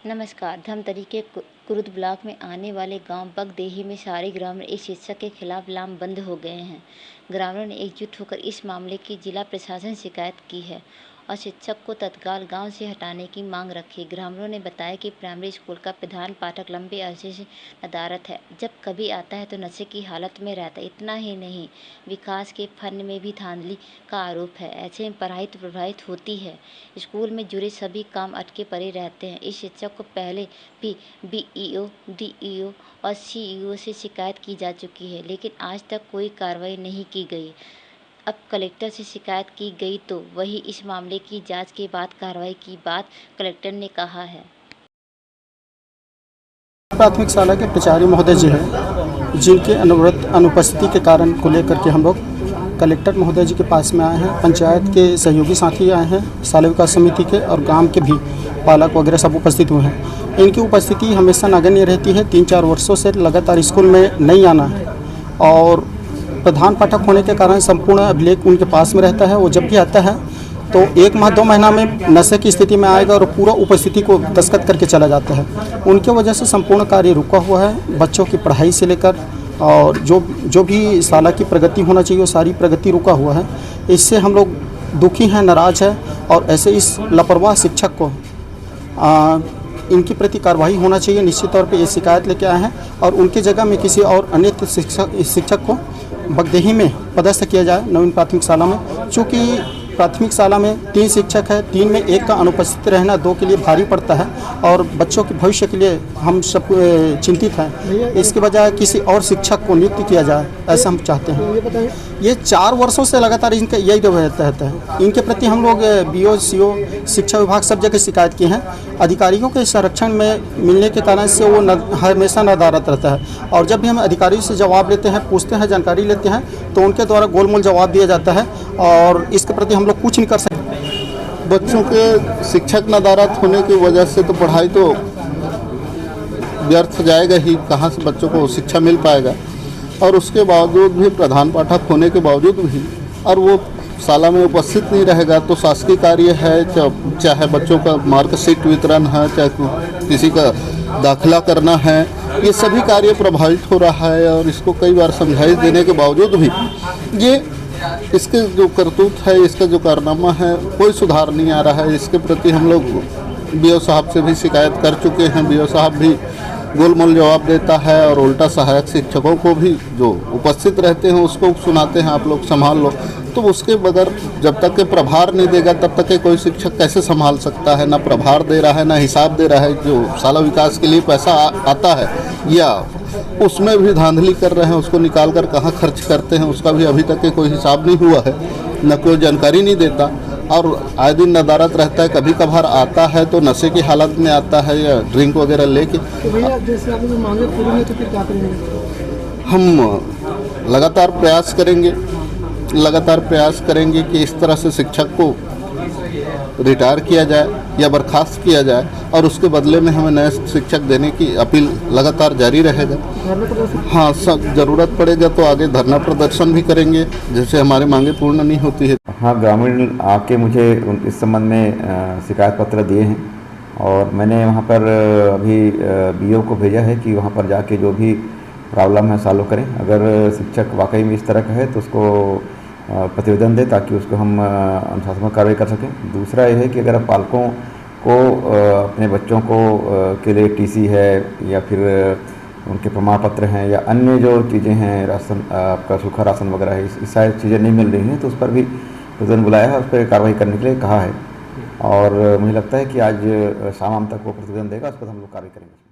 नमस्कार। धमतरी के कुरुद ब्लॉक में आने वाले गांव बगदेही में सारे ग्रामीण इस शिक्षक के खिलाफ लामबंद हो गए हैं। ग्रामीणों ने एकजुट होकर इस मामले की जिला प्रशासन से शिकायत की है और शिक्षक को तत्काल गांव से हटाने की मांग रखी। ग्रामीणों ने बताया कि प्राइमरी स्कूल का प्रधान पाठक लंबे अरसे से नदारद है। जब कभी आता है तो नशे की हालत में रहता है। इतना ही नहीं, विकास के फंड में भी धांधली का आरोप है। ऐसे में पढ़ाई तो प्रभावित होती है। स्कूल में जुड़े सभी काम अटके पड़े रहते हैं। इस शिक्षक को पहले भी BEO, DEO और CEO से शिकायत की जा चुकी है, लेकिन आज तक कोई कार्रवाई नहीं की गई। अब कलेक्टर से शिकायत की गई तो वही इस मामले की जांच के बाद कार्रवाई की बात कलेक्टर ने कहा है। प्राथमिक शाला के प्राचार्य महोदय जी हैं, जिनके अनुपस्थिति के कारण को लेकर के हम लोग कलेक्टर महोदय जी के पास में आए हैं। पंचायत के सहयोगी साथी आए हैं, शाला विकास समिति के और ग्राम के भी पालक वगैरह सब उपस्थित हुए हैं। इनकी उपस्थिति हमेशा नगण्य रहती है। 3-4 वर्षों से लगातार स्कूल में नहीं आना है और प्रधान पाठक होने के कारण संपूर्ण अभिलेख उनके पास में रहता है। वो जब भी आता है तो 1 माह 2 महीना में नशे की स्थिति में आएगा और पूरा उपस्थिति को दस्तखत करके चला जाता है। उनके वजह से संपूर्ण कार्य रुका हुआ है। बच्चों की पढ़ाई से लेकर और जो भी शाला की प्रगति होना चाहिए वो सारी प्रगति रुका हुआ है। इससे हम लोग दुखी हैं, नाराज़ हैं और ऐसे इस लापरवाह शिक्षक को इनकी प्रति कार्रवाई होना चाहिए। निश्चित तौर पे ये शिकायत लेके आए हैं और उनकी जगह में किसी और अन्य शिक्षक को बगदेही में पदस्थ किया जाए नवीन प्राथमिक शाला में। चूँकि प्राथमिक शाला में 3 शिक्षक है, 3 में 1 का अनुपस्थित रहना 2 के लिए भारी पड़ता है और बच्चों के भविष्य के लिए हम सब चिंतित हैं। इसके बजाय किसी और शिक्षक को नियुक्त किया जाए, ऐसा हम चाहते हैं। ये 4 वर्षों से लगातार इनका यही रहता है। इनके प्रति हम लोग BO, CO, शिक्षा विभाग सब जगह शिकायत की हैं। अधिकारियों के संरक्षण में मिलने के कारण से वो हमेशा नदारद रहता है और जब भी हम अधिकारियों से जवाब लेते हैं, पूछते हैं, जानकारी लेते हैं तो उनके द्वारा गोलमोल जवाब दिया जाता है और इसके प्रति हम लोग कुछ नहीं कर सकते। बच्चों के शिक्षक नदारद होने की वजह से तो पढ़ाई तो व्यर्थ जाएगा ही। कहाँ से बच्चों को शिक्षा मिल पाएगा। और उसके बावजूद भी प्रधान पाठक होने के बावजूद भी और वो शाला में उपस्थित नहीं रहेगा तो शासकीय कार्य है, चाहे बच्चों का मार्कशीट वितरण है, चाहे किसी का दाखिला करना है, ये सभी कार्य प्रभावित हो रहा है। और इसको कई बार समझाइश देने के बावजूद भी इसके जो करतूत है, इसका जो कारनामा है, कोई सुधार नहीं आ रहा है। इसके प्रति हम लोग BO साहब से भी शिकायत कर चुके हैं। BO साहब भी गोलमोल जवाब देता है और उल्टा सहायक शिक्षकों को भी जो उपस्थित रहते हैं उसको सुनाते हैं, आप लोग संभाल लो। तो उसके बगैर जब तक के प्रभार नहीं देगा तब तक के कोई शिक्षक कैसे संभाल सकता है। ना प्रभार दे रहा है, ना हिसाब दे रहा है। जो शाला विकास के लिए पैसा आता है या उसमें भी धांधली कर रहे हैं, उसको निकाल कर कहाँ खर्च करते हैं उसका भी अभी तक के कोई हिसाब नहीं हुआ है, न कोई जानकारी नहीं देता और आए दिन नदारत रहता है। कभी कभार आता है तो नशे की हालत में आता है या ड्रिंक वगैरह लेके। तो भैया जैसे आपने मांगे पूरी नहीं तो फिर क्या करेंगे? हम लगातार प्रयास करेंगे कि इस तरह से शिक्षक को रिटायर किया जाए या बर्खास्त किया जाए और उसके बदले में हमें नए शिक्षक देने की अपील लगातार जारी रहेगा। हाँ, सब ज़रूरत पड़ेगा तो आगे धरना प्रदर्शन भी करेंगे, जैसे हमारी मांगे पूर्ण नहीं होती है। हाँ, ग्रामीण आके मुझे इस संबंध में शिकायत पत्र दिए हैं और मैंने वहाँ पर अभी BO को भेजा है कि वहाँ पर जाके जो भी प्रॉब्लम है सॉल्व करें। अगर शिक्षक वाकई में इस तरह का है तो उसको प्रतिवेदन दे ताकि उसको हम अनुशासनात्मक कार्रवाई कर सकें। दूसरा ये है कि अगर पालकों को अपने बच्चों को के लिए TC है या फिर उनके प्रमाण पत्र हैं या अन्य जो चीज़ें हैं, राशन आपका सूखा राशन वगैरह है, इस सारी चीज़ें नहीं मिल रही हैं तो उस पर भी प्रतिवेदन बुलाया है, उस पर कार्रवाई करने के लिए कहा है और मुझे लगता है कि आज शाम तक वो प्रतिवेदन देगा, उस पर हम लोग कार्रवाई करेंगे।